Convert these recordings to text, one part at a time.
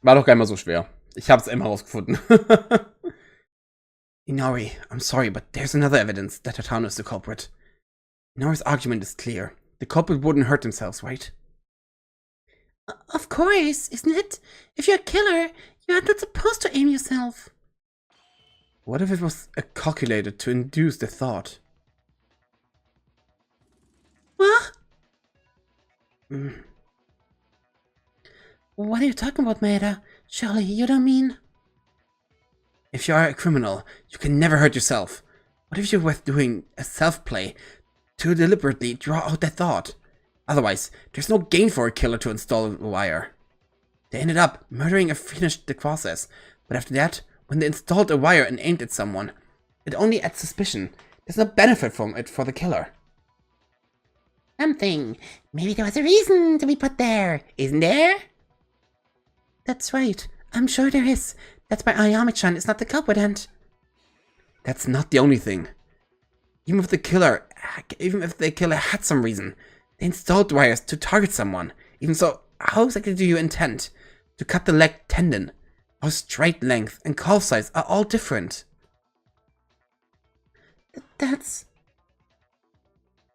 War doch gar nicht mal so schwer. Ich hab's immer rausgefunden. Inori, I'm sorry, but there's another evidence that Hatano is the culprit. Inori's argument is clear. The culprit wouldn't hurt themselves, right? Of course, isn't it? If you're a killer, you're not supposed to aim yourself. What if it was calculated to induce the thought? What? Mm. What are you talking about, Maeda? Surely you don't mean... If you are a criminal, you can never hurt yourself. What if you were doing a self-play to deliberately draw out that thought? Otherwise, there's no gain for a killer to install a wire. They ended up murdering and finished the process, but after that, when they installed a wire and aimed at someone, it only adds suspicion. There's no benefit from it for the killer. Something. Maybe there was a reason to be put there, isn't there? That's right. I'm sure there is. That's why Ayami-chan is not the culprit and... That's not the only thing. Even if the killer had some reason, they installed wires to target someone. Even so, how exactly do you intend to cut the leg tendon? Our straight length and calf size are all different. That's...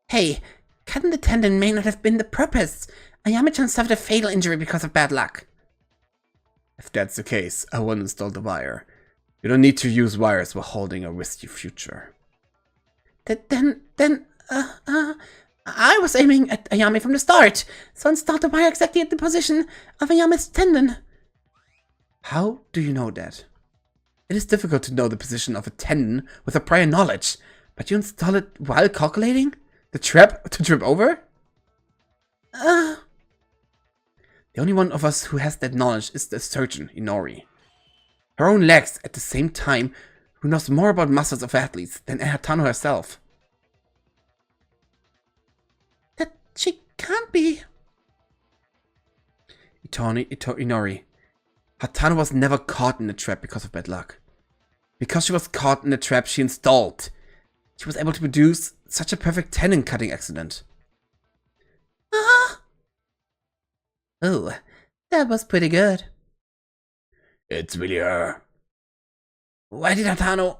Hey, cutting the tendon may not have been the purpose. Ayami-chan suffered a fatal injury because of bad luck. If that's the case, I won't install the wire. You don't need to use wires while holding a risky future. Then, I was aiming at Ayami from the start, so installed the wire exactly at the position of Ayami's tendon. How do you know that? It is difficult to know the position of a tendon with a prior knowledge, but you install it while calculating? The trap to trip over? The only one of us who has that knowledge is the surgeon, Inori. Her own legs at the same time, who knows more about muscles of athletes than Hatano herself. That she can't be. Inori. Hatano was never caught in a trap because of bad luck. Because she was caught in a trap she installed, she was able to produce such a perfect tendon cutting accident. Oh, that was pretty good. It's really her. Why did Hatano...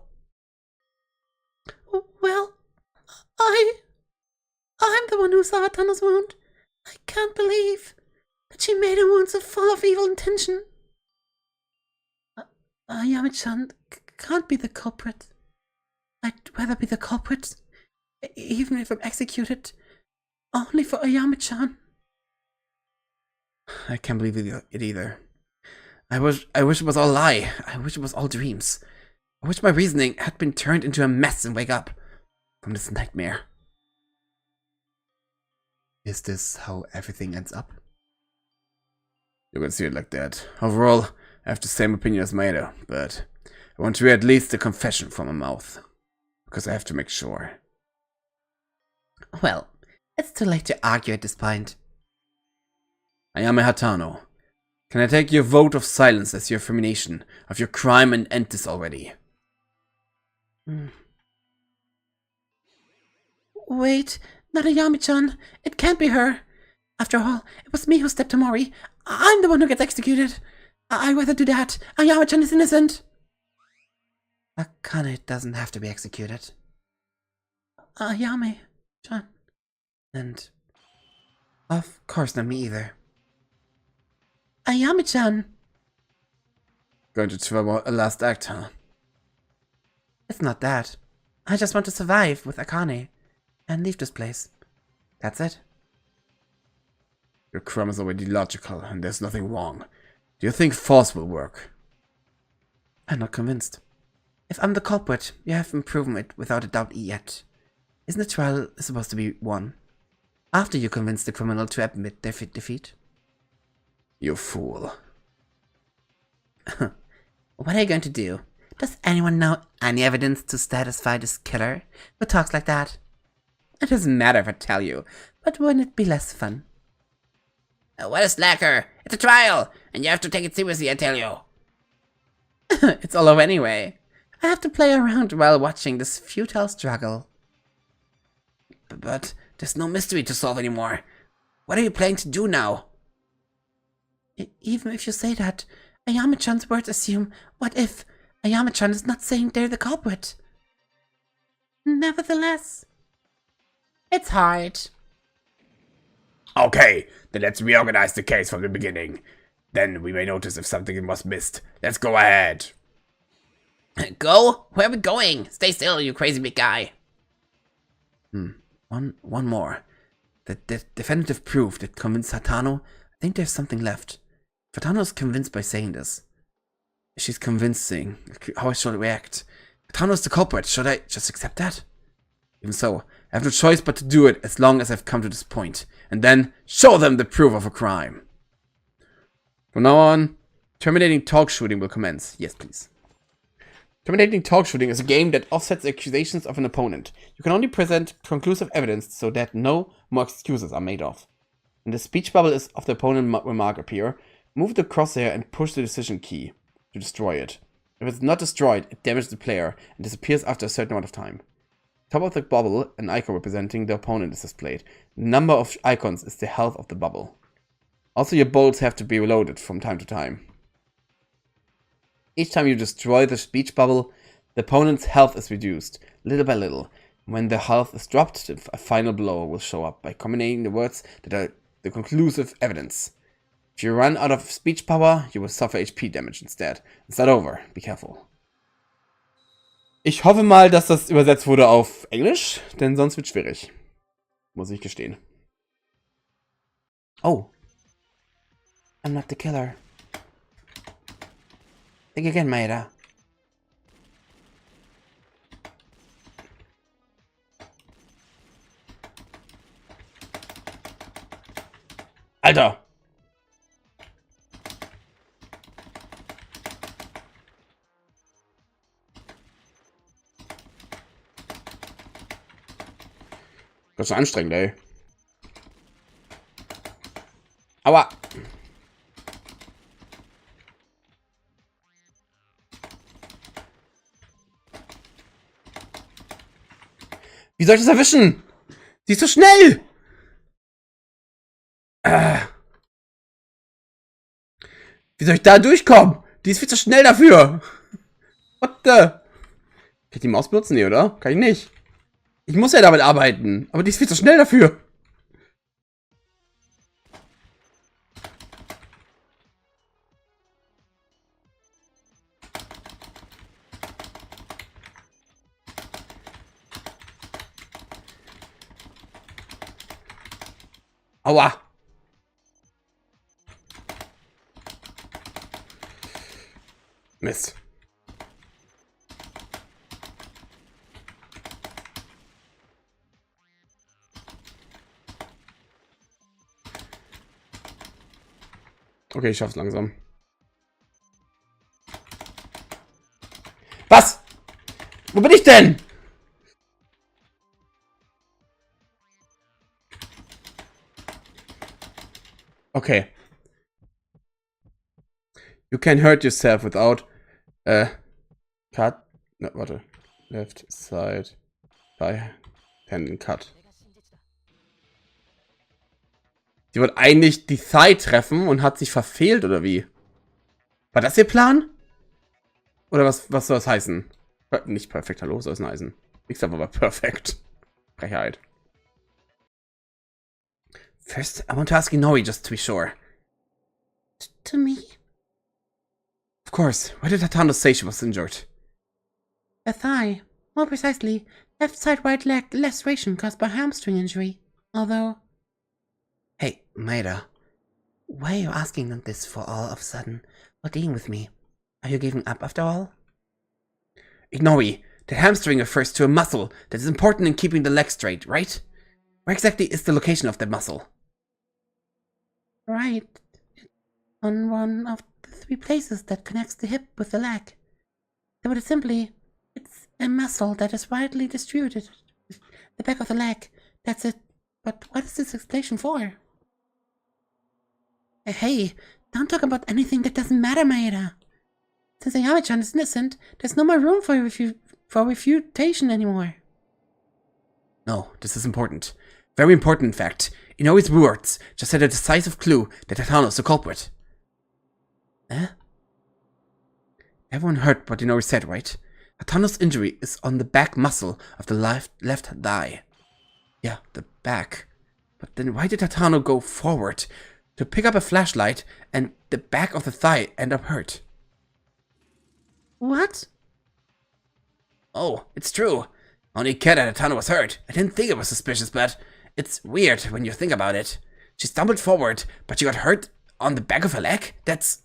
Well, I'm the one who saw Hatano's wound. I can't believe that she made a wound so full of evil intention. Ayami-chan can't be the culprit. I'd rather be the culprit, even if I'm executed, only for Ayami-chan. I can't believe it either. I wish it was all a lie. I wish it was all dreams. I wish my reasoning had been turned into a mess and wake up from this nightmare. Is this how everything ends up? You can see it like that. Overall, I have the same opinion as Maeda, but I want to hear at least a confession from her mouth. Because I have to make sure. Well, it's too late to argue at this point. Ayame Hatano, can I take your vote of silence as your affirmation of your crime and end this already? Wait, not Ayami-chan. It can't be her. After all, it was me who stepped to Mori. I'm the one who gets executed. I'd rather do that. Ayami-chan is innocent. Akane doesn't have to be executed. Ayami-chan. And of course not me either. Ayami-chan. Going to throw a last act, huh? It's not that. I just want to survive with Akane and leave this place. That's it. Your crime is already logical and there's nothing wrong. Do you think force will work? I'm not convinced. If I'm the culprit, you haven't proven it without a doubt yet. Isn't the trial supposed to be won? After you convince the criminal to admit their defeat? You fool. What are you going to do? Does anyone know any evidence to satisfy this killer who talks like that? It doesn't matter if I tell you, but wouldn't it be less fun? What a slacker! It's a trial, and you have to take it seriously, I tell you. It's all over anyway. I have to play around while watching this futile struggle. But there's no mystery to solve anymore. What are you planning to do now? Even if you say that, Ayame-chan's words assume, what if Ayame-chan is not saying they're the culprit? Nevertheless, it's hard. Okay, then let's reorganize the case from the beginning. Then we may notice if something was missed. Let's go ahead. Go? Where are we going? Stay still, you crazy big guy. One more. The definitive proof that convinced Hatano. I think there's something left. If Hatano is convinced by saying this. She's convincing. How I should react. Hatano is the culprit. Should I just accept that? Even so, I have no choice but to do it as long as I've come to this point. And then show them the proof of a crime. From now on, terminating talk shooting will commence. Yes, please. Terminating talk shooting is a game that offsets the accusations of an opponent. You can only present conclusive evidence so that no more excuses are made of. When the speech bubble of the opponent remark appear, move the crosshair and push the decision key to destroy it. If it's not destroyed, it damages the player and disappears after a certain amount of time. Top of the bubble, an icon representing the opponent is displayed. The number of icons is the health of the bubble. Also, your bolts have to be reloaded from time to time. Each time you destroy the speech bubble, the opponent's health is reduced, little by little. When the health is dropped, a final blow will show up by combining the words that are the conclusive evidence. If you run out of speech power, you will suffer HP damage instead. Start over. Be careful. Ich hoffe mal, dass das übersetzt wurde auf Englisch, denn sonst wird schwierig. Muss ich gestehen. Oh. I'm not the killer. Think again, Maeda. Alter! Das ist anstrengend, ey. Aua! Wie soll ich das erwischen? Sie ist so schnell! Wie soll ich da durchkommen? Die ist viel zu schnell dafür. What the? Kann ich die Maus benutzen? Nee, oder? Kann ich nicht. Ich muss ja damit arbeiten. Aber die ist viel zu schnell dafür. Aua. Mist. Okay, ich schaff's langsam. Was? Wo bin ich denn? Okay. You can hurt yourself without cut. No, warte. Left side by hand cut. Sie wollte eigentlich die Thigh treffen und hat sich verfehlt, oder wie? War das ihr Plan? Oder was soll das heißen? Nicht perfekt, hallo, soll es heißen. Ich sag aber perfekt. Frechheit. First, I want to ask Inori just to be sure. To me? Of course. Why did Hatano say she was injured? A thigh. More precisely, left side right leg laceration caused by hamstring injury. Although... Hey, Maeda. Why are you asking them this for all of a sudden? Or dealing with me? Are you giving up after all? Inori, the hamstring refers to a muscle that is important in keeping the leg straight, right? Where exactly is the location of that muscle? Right. On one of the 3 places that connects the hip with the leg. To put it simply, it's a muscle that is widely distributed. The back of the leg. That's it. But what is this explanation for? Hey, don't talk about anything that doesn't matter, Maeda. Since Ayame-chan is innocent, there's no more room for refutation anymore. No, this is important. Very important, in fact. Inori's words just had a decisive clue that Hatano is the culprit. Eh? Everyone heard what Inori said, right? Hatano's injury is on the back muscle of the left thigh. Yeah, the back. But then why did Hatano go forward to pick up a flashlight and the back of the thigh end up hurt? What? Oh, it's true. Only cared that Hatano was hurt. I didn't think it was suspicious, but it's weird when you think about it. She stumbled forward, but she got hurt on the back of her leg? That's...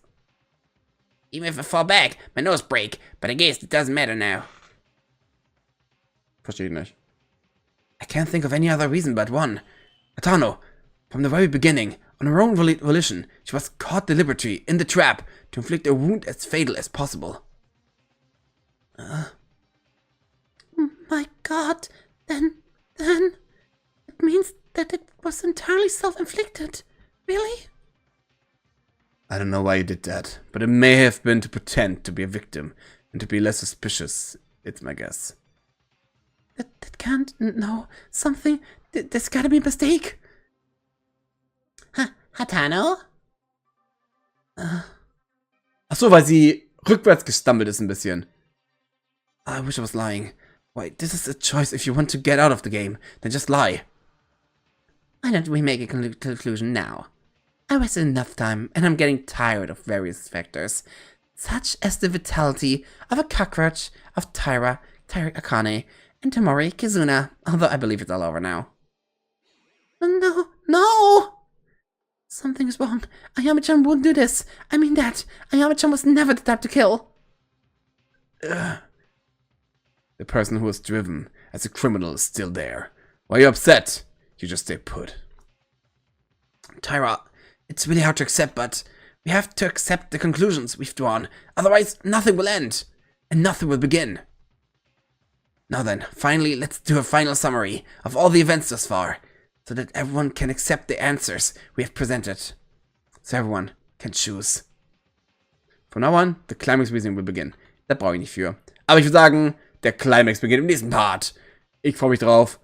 Even if I fall back, my nose break, but I guess it doesn't matter now. Verstehe ich nicht. I can't think of any other reason but one. Hatano, from the very beginning, on her own volition, she was caught deliberately in the trap to inflict a wound as fatal as possible. My God, then, it means that it was entirely self-inflicted. Really? I don't know why you did that, but it may have been to pretend to be a victim and to be less suspicious. It's my guess. That can't, no, something, there's gotta be a mistake. Hatano? Ach so, weil sie rückwärts gestammelt ist ein bisschen. I wish I was lying. Why, this is a choice. If you want to get out of the game, then just lie. Why don't we make a conclusion now? I wasted enough time, and I'm getting tired of various factors, such as the vitality of a cockroach, of Taira Akane, and Tomori Kizuna, although I believe it's all over now. No! Something is wrong. Ayame-chan wouldn't do this. I mean that. Ayame-chan was never the type to kill. The person who was driven as a criminal is still there. Why are you upset? You just stay put. Taira, it's really hard to accept, but we have to accept the conclusions we've drawn. Otherwise, nothing will end. And nothing will begin. Now then, finally, let's do a final summary of all the events thus far, so that everyone can accept the answers we have presented. So everyone can choose. From now on, the climax reasoning will begin. Da brauche ich nicht für. Aber ich würde sagen, der Climax beginnt im nächsten Part. Ich freue mich drauf.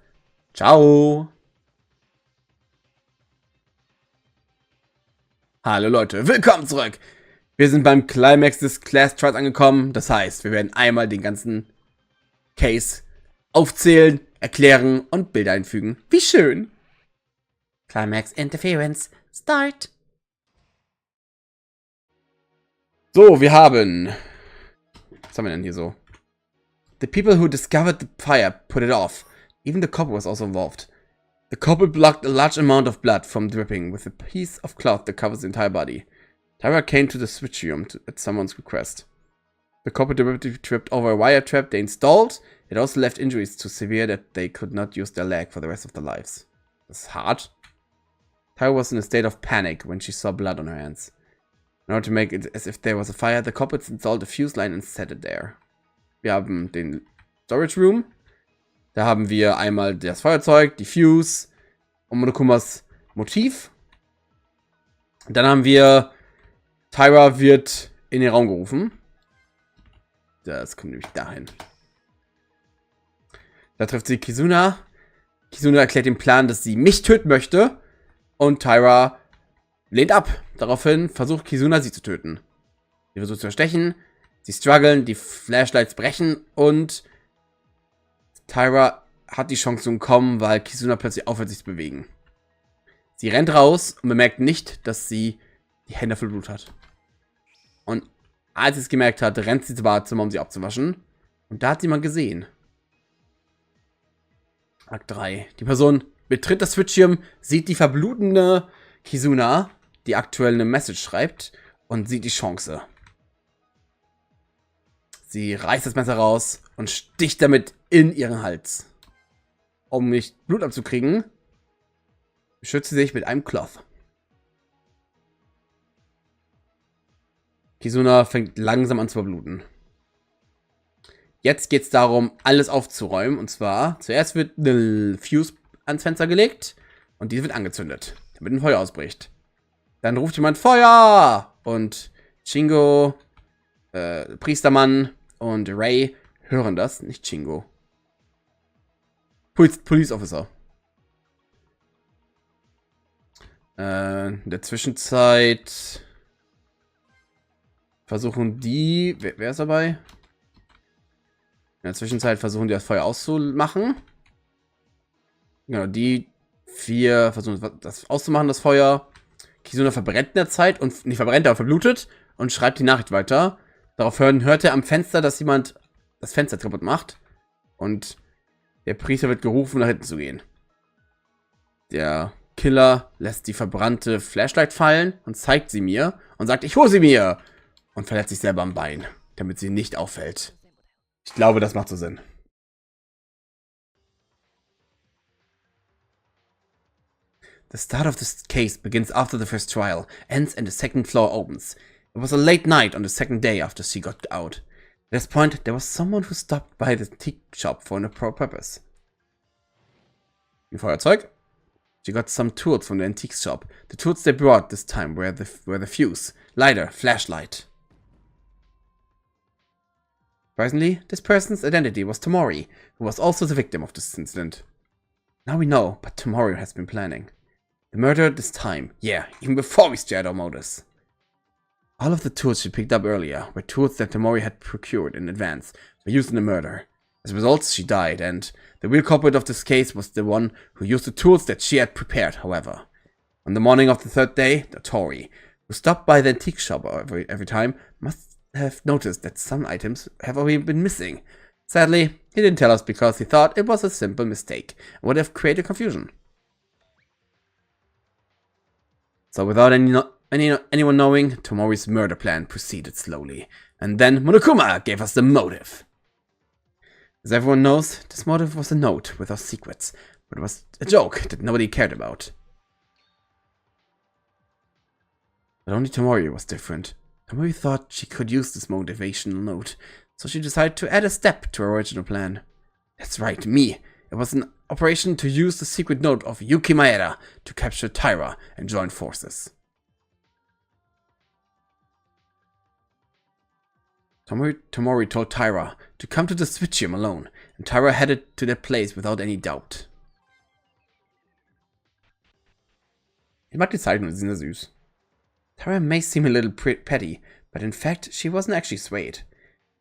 Ciao. Hallo Leute, willkommen zurück. Wir sind beim Climax des Class Trials angekommen. Das heißt, wir werden einmal den ganzen Case aufzählen, erklären und Bilder einfügen. Wie schön. Climax Interference. Start. So, wir haben... Was haben wir denn hier so? The people who discovered the fire put it off. Even the couple was also involved. The couple blocked a large amount of blood from dripping with a piece of cloth that covers the entire body. Tyra came to the switch room at someone's request. The couple deliberately tripped over a wire trap they installed. It also left injuries so severe that they could not use their leg for the rest of their lives. That's hard. Tyra was in a state of panic when she saw blood on her hands. In order to make it as if there was a fire, the couples installed a fuse line and set it there. Wir haben den Storage Room. Da haben wir einmal das Feuerzeug, die Fuse und Monokumas Motiv. Dann haben wir Tyra wird in den Raum gerufen. Das kommt nämlich dahin. Da trifft sie Kizuna. Kizuna erklärt den Plan, dass sie mich töten möchte. Und Tyra lehnt ab. Daraufhin versucht Kizuna sie zu töten. Sie versucht zu erstechen. Sie strugglen, die Flashlights brechen und Tyra hat die Chance zu entkommen, weil Kizuna plötzlich aufhört, sich zu bewegen. Sie rennt raus und bemerkt nicht, dass sie die Hände voll Blut hat. Und als sie es gemerkt hat, rennt sie zum Badezimmer, um sie abzuwaschen. Und da hat sie mal gesehen. Akt 3. Die Person betritt das Switchschirm, sieht die verblutende Kizuna, die aktuell eine Message schreibt, und sieht die Chance. Sie reißt das Messer raus und sticht damit in ihren Hals. Um nicht Blut abzukriegen, beschützt sie sich mit einem Cloth. Kizuna fängt langsam an zu verbluten. Jetzt geht es darum, alles aufzuräumen. Und zwar, zuerst wird eine Fuse ans Fenster gelegt und diese wird angezündet, damit ein Feuer ausbricht. Dann ruft jemand Feuer! Und Shingo, Priestermann und Ray hören das, nicht Shingo. Police Officer. In der Zwischenzeit versuchen die... Wer ist dabei? In der Zwischenzeit versuchen die das Feuer auszumachen. Genau, die 4 versuchen das auszumachen, das Feuer. Kizuna verbrennt in der Zeit und nicht verbrennt, aber verblutet und schreibt die Nachricht weiter. Darauf hört er am Fenster, dass jemand das Fenster kaputt macht. Und der Priester wird gerufen, nach hinten zu gehen. Der Killer lässt die verbrannte Flashlight fallen und zeigt sie mir und sagt, ich hole sie mir. Und verletzt sich selber am Bein, damit sie nicht auffällt. Ich glaube, das macht so Sinn. The start of this case begins after the first trial, ends and the second floor opens. It was a late night on the second day after she got out. At this point, there was someone who stopped by the antique shop for an appropriate purpose. Ein Feuerzeug. She got some tools from the antique shop. The tools they brought this time were the fuse, lighter, flashlight. Surprisingly, this person's identity was Tomori, who was also the victim of this incident. Now we know, but Tomori has been planning. The murder this time, yeah, even before we shared our motives. All of the tools she picked up earlier were tools that Tomori had procured in advance for use in the murder. As a result, she died, and the real culprit of this case was the one who used the tools that she had prepared, however. On the morning of the third day, the Tori, who stopped by the antique shop every time, must have noticed that some items have already been missing. Sadly, he didn't tell us because he thought it was a simple mistake and would have created confusion. So without anyone knowing, Tomori's murder plan proceeded slowly. And then Monokuma gave us the motive. As everyone knows, this motive was a note with our secrets, but it was a joke that nobody cared about. But only Tomori was different. Tomori thought she could use this motivational note, so she decided to add a step to her original plan. That's right, me. It was an operation to use the secret note of Yuki Maeda to capture Taira and join forces. Tomori told Taira to come to the Switchium alone, and Taira headed to that place without any doubt. Ich mag die Zeichnungen, die sind sehr süß. Taira may seem a little petty, but in fact, she wasn't actually swayed.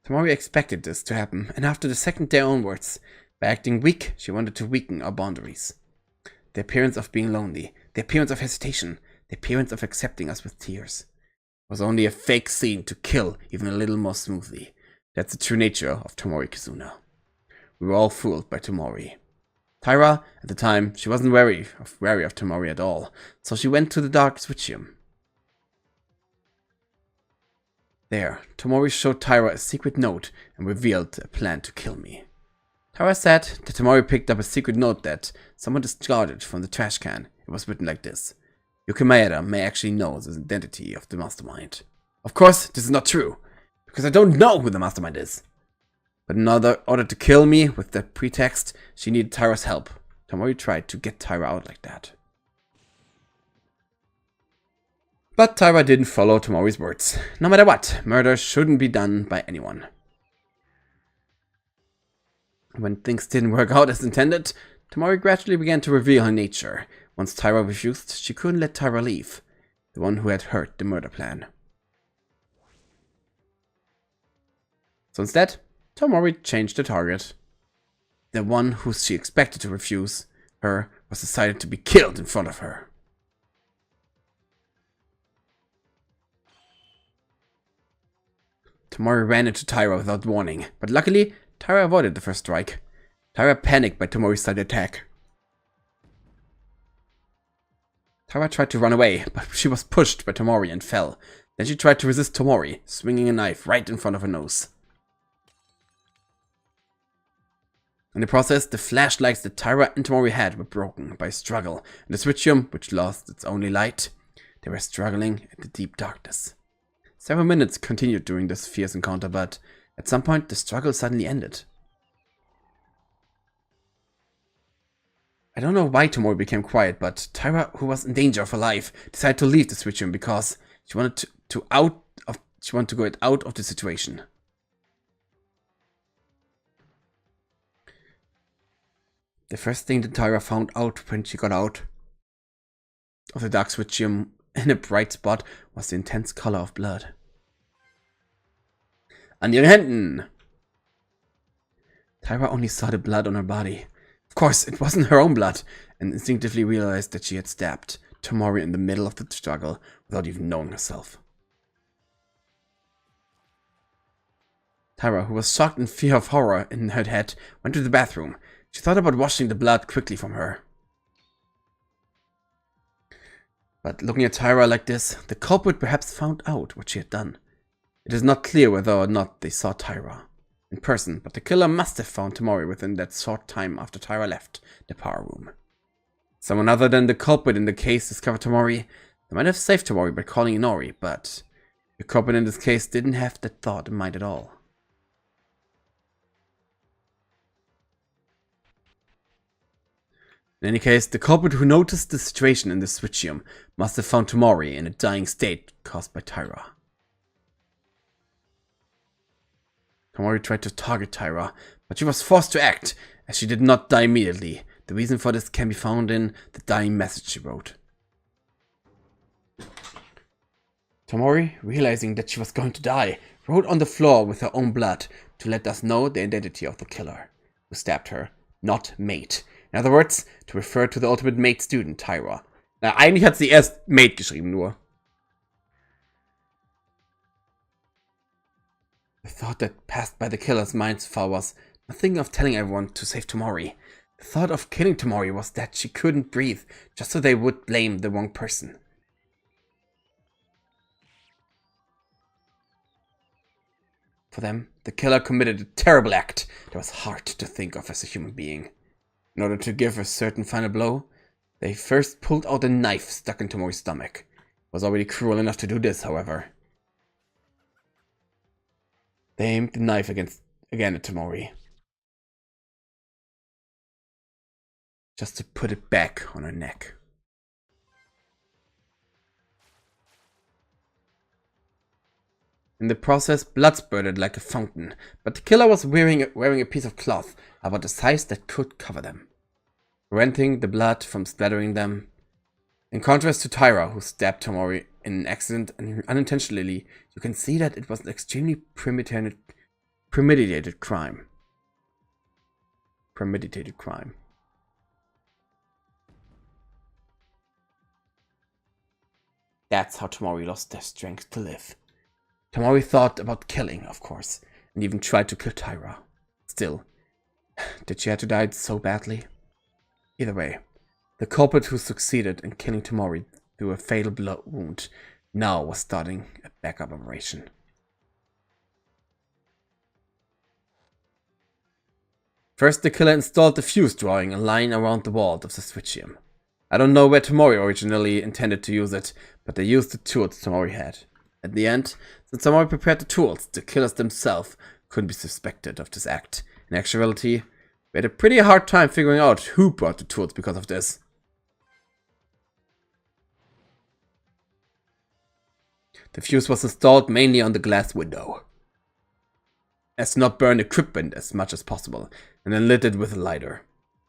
Tomori expected this to happen, and after the second day onwards, by acting weak, she wanted to weaken our boundaries. The appearance of being lonely, the appearance of hesitation, the appearance of accepting us with tears. It was only a fake scene to kill even a little more smoothly. That's the true nature of Tomori Kizuna. We were all fooled by Tomori. Taira, at the time, she wasn't wary of Tomori at all, so she went to the dark Switchium. There, Tomori showed Taira a secret note and revealed a plan to kill me. Taira said that Tomori picked up a secret note that someone discarded from the trash can. It was written like this. Yuki Maeda may actually know the identity of the mastermind. Of course, this is not true, because I don't know who the mastermind is. But in order to kill me with that pretext, she needed Taira's help. Tomori tried to get Taira out like that. But Taira didn't follow Tomori's words. No matter what, murder shouldn't be done by anyone. When things didn't work out as intended, Tomori gradually began to reveal her nature. Once Taira refused, she couldn't let Taira leave, the one who had heard the murder plan. So instead, Tomori changed the target. The one who she expected to refuse her was decided to be killed in front of her. Tomori ran into Taira without warning, but luckily, Taira avoided the first strike. Taira panicked by Tomori's sudden attack. Taira tried to run away, but she was pushed by Tomori and fell. Then she tried to resist Tomori, swinging a knife right in front of her nose. In the process, the flashlights that Taira and Tomori had were broken by a struggle, and the Switchium, which lost its only light, they were struggling in the deep darkness. Several minutes continued during this fierce encounter, but at some point the struggle suddenly ended. I don't know why Tomori became quiet, but Taira, who was in danger of her life, decided to leave the Switchium because she wanted to get out of the situation. The first thing that Taira found out when she got out of the dark Switchium in a bright spot was the intense color of blood. An ihren Händen! Tyra only saw the blood on her body. Of course, it wasn't her own blood, and instinctively realized that she had stabbed Tomori in the middle of the struggle without even knowing herself. Tyra, who was shocked and fear of horror in her head, went to the bathroom. She thought about washing the blood quickly from her. But looking at Tyra like this, the culprit perhaps found out what she had done. It is not clear whether or not they saw Tyra in person, but the killer must have found Tomori within that short time after Tyra left the power room. Someone other than the culprit in the case discovered Tomori. They might have saved Tomori by calling Inori, but the culprit in this case didn't have that thought in mind at all. In any case, the culprit who noticed the situation in the switchium must have found Tomori in a dying state caused by Tyra. Tomori tried to target Tyra, but she was forced to act, as she did not die immediately. The reason for this can be found in the dying message she wrote. Tomori, realizing that she was going to die, wrote on the floor with her own blood to let us know the identity of the killer who stabbed her, not mate. In other words, to refer to the ultimate mate student, Tyra. Na, eigentlich hat sie erst Mate geschrieben, nur. The thought that passed by the killer's mind so far was nothing of telling everyone to save Tomori. The thought of killing Tomori was that she couldn't breathe, just so they would blame the wrong person. For them, the killer committed a terrible act that was hard to think of as a human being. In order to give a certain final blow, they first pulled out a knife stuck in Tomori's stomach. It was already cruel enough to do this, however. They aimed the knife again at Tomori, just to put it back on her neck. In the process, blood spurted like a fountain, but the killer was wearing a piece of cloth about the size that could cover them, preventing the blood from splattering them. In contrast to Tyra, who stabbed Tomori in an accident and unintentionally, you can see that it was an extremely premeditated crime. That's how Tomori lost their strength to live. Tomori thought about killing, of course, and even tried to kill Tyra. Still, did she have to die so badly? Either way, the culprit who succeeded in killing Tomori through a fatal blood wound now was starting a backup operation. First, the killer installed the fuse, drawing a line around the wall of the switchium. I don't know where Tomori originally intended to use it, but they used the tools Tomori had. At the end, since Tomori prepared the tools, the killers themselves couldn't be suspected of this act. In actuality, we had a pretty hard time figuring out who brought the tools because of this. The fuse was installed mainly on the glass window, as to not burn equipment as much as possible, and then lit it with a lighter.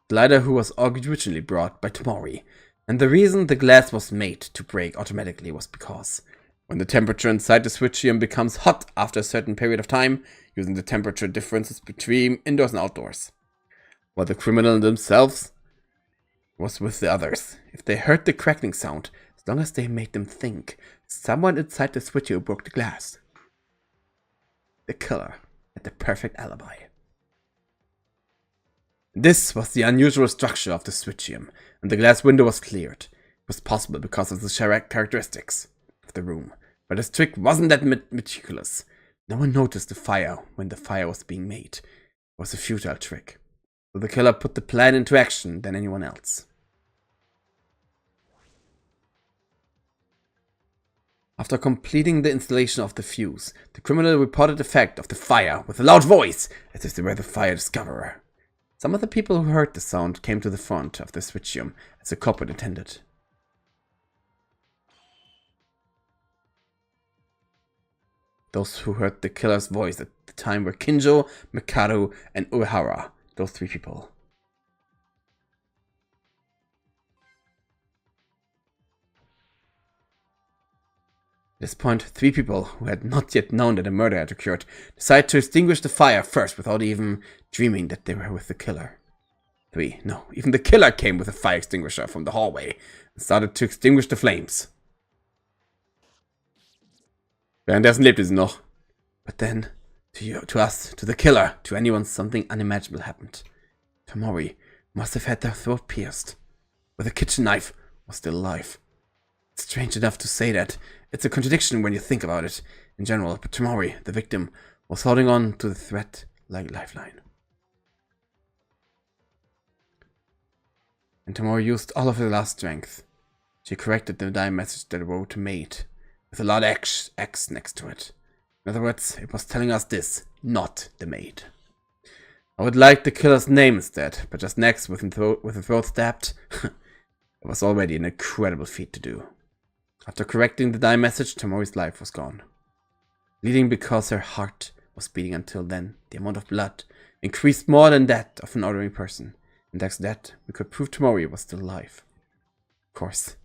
The lighter who was originally brought by Tomori, and the reason the glass was made to break automatically was because when the temperature inside the switchium becomes hot after a certain period of time, using the temperature differences between indoors and outdoors, while the criminal themselves was with the others. If they heard the crackling sound, as long as they made them think, someone inside the switchium broke the glass. The killer had the perfect alibi. This was the unusual structure of the switchium, and the glass window was cleared. It was possible because of the characteristics of the room, but this trick wasn't that meticulous. No one noticed the fire when the fire was being made. It was a futile trick, so the killer put the plan into action than anyone else. After completing the installation of the fuse, the criminal reported the fact of the fire with a loud voice, as if they were the fire discoverer. Some of the people who heard the sound came to the front of the switchium, as the culprit intended. Those who heard the killer's voice at the time were Kinjo, Mikaru, and Uehara. Those three people. this point, 3 people who had not yet known that a murder had occurred decided to extinguish the fire first without even dreaming that they were with the killer. 3. No, even the killer came with a fire extinguisher from the hallway and started to extinguish the flames. Währenddessen lebte sie noch. But then, to us, to the killer, to anyone, something unimaginable happened. Tamori must have had their throat pierced, but the kitchen knife was still alive. It's strange enough to say that. It's a contradiction when you think about it in general, but Tamori, the victim, was holding on to the thread like a lifeline. And Tamori used all of her last strength. She corrected the dying message that wrote to mate, with a large X next to it. In other words, it was telling us this, not the maid. I would like the killer's name instead, but just next, with the throat stabbed, it was already an incredible feat to do. After correcting the die message, Tamori's life was gone. Bleeding because her heart was beating until then, the amount of blood increased more than that of an ordinary person, and thanks to that, we could prove Tamori was still alive. Of course,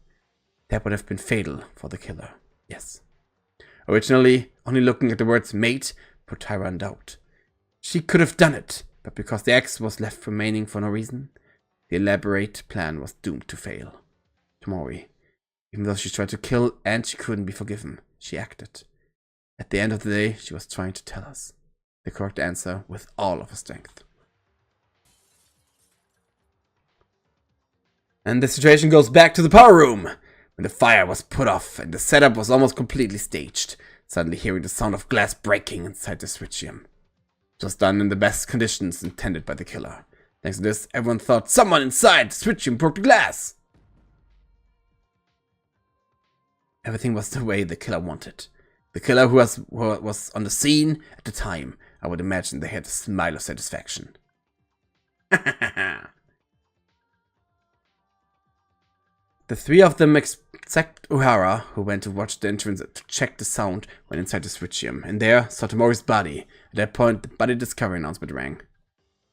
that would have been fatal for the killer, yes. Originally, only looking at the words mate put Tyra in doubt. She could have done it, but because the X was left remaining for no reason, the elaborate plan was doomed to fail. Tamori, even though she tried to kill and she couldn't be forgiven, she acted. At the end of the day, she was trying to tell us the correct answer with all of her strength. And the situation goes back to the power room, when the fire was put off and the setup was almost completely staged, suddenly hearing the sound of glass breaking inside the switchium. It was done in the best conditions intended by the killer. Thanks to this, everyone thought someone inside the switchium broke the glass. Everything was the way the killer wanted. The killer who was on the scene at the time, I would imagine they had a smile of satisfaction. The 3 of them except Uhara, who went to watch the entrance to check the sound, went inside the switchium, and there saw Tamori's body. At that point, the body discovery announcement rang.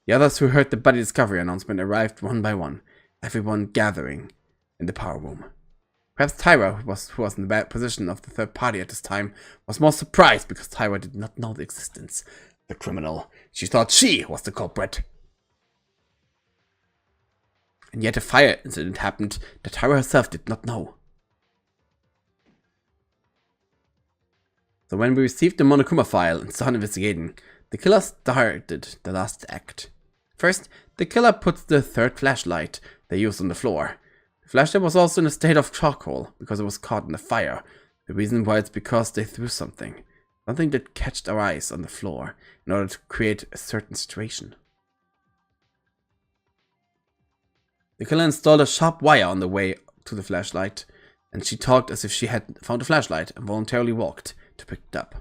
The others who heard the body discovery announcement arrived one by one, everyone gathering in the power room. Perhaps Tyra, who was in the bad position of the third party at this time, was more surprised because Tyra did not know the existence of the criminal. She thought she was the culprit. And yet a fire incident happened that Tyra herself did not know. So when we received the Monokuma file and started investigating, the killer started the last act. First, the killer puts the third flashlight they used on the floor. The flashlight was also in a state of charcoal because it was caught in the fire. The reason why it's because they threw something that catched our eyes on the floor in order to create a certain situation. The killer installed a sharp wire on the way to the flashlight, and she talked as if she had found a flashlight and voluntarily walked to pick it up.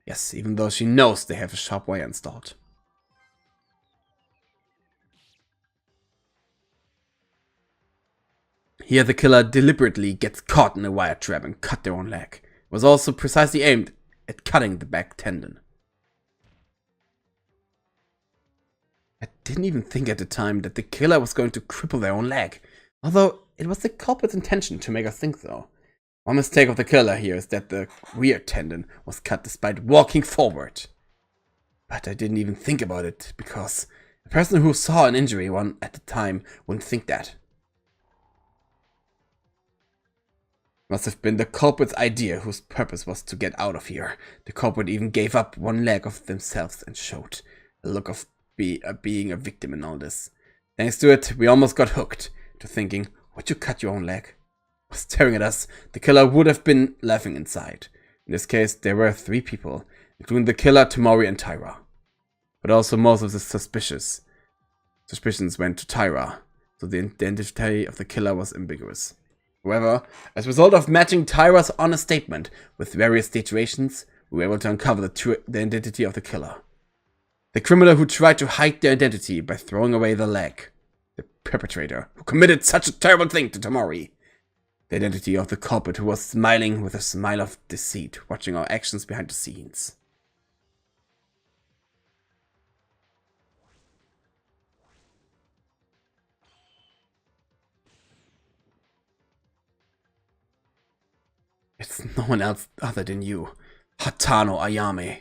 Yes, even though she knows they have a sharp wire installed. Here the killer deliberately gets caught in a wire trap and cut their own leg. It was also precisely aimed at cutting the back tendon. I didn't even think at the time that the killer was going to cripple their own leg, although it was the culprit's intention to make us think so. One mistake of the killer here is that the rear tendon was cut despite walking forward. But I didn't even think about it, because a person who saw an injury one at the time wouldn't think that. Must have been the culprit's idea, whose purpose was to get out of here. The culprit even gave up one leg of themselves and showed a look of being a victim in all this. Thanks to it, we almost got hooked to thinking, would you cut your own leg? Staring at us, the killer would have been laughing inside. In this case, there were 3 people, including the killer, Tamori, and Tyra. But also most of the suspicions went to Tyra, so the identity of the killer was ambiguous. However, as a result of matching Tyra's honest statement with various situations, we were able to uncover the identity of the killer. The criminal who tried to hide their identity by throwing away the leg. The perpetrator who committed such a terrible thing to Tamori. The identity of the culprit who was smiling with a smile of deceit, watching our actions behind the scenes. It's no one else other than you, Hatano Ayame.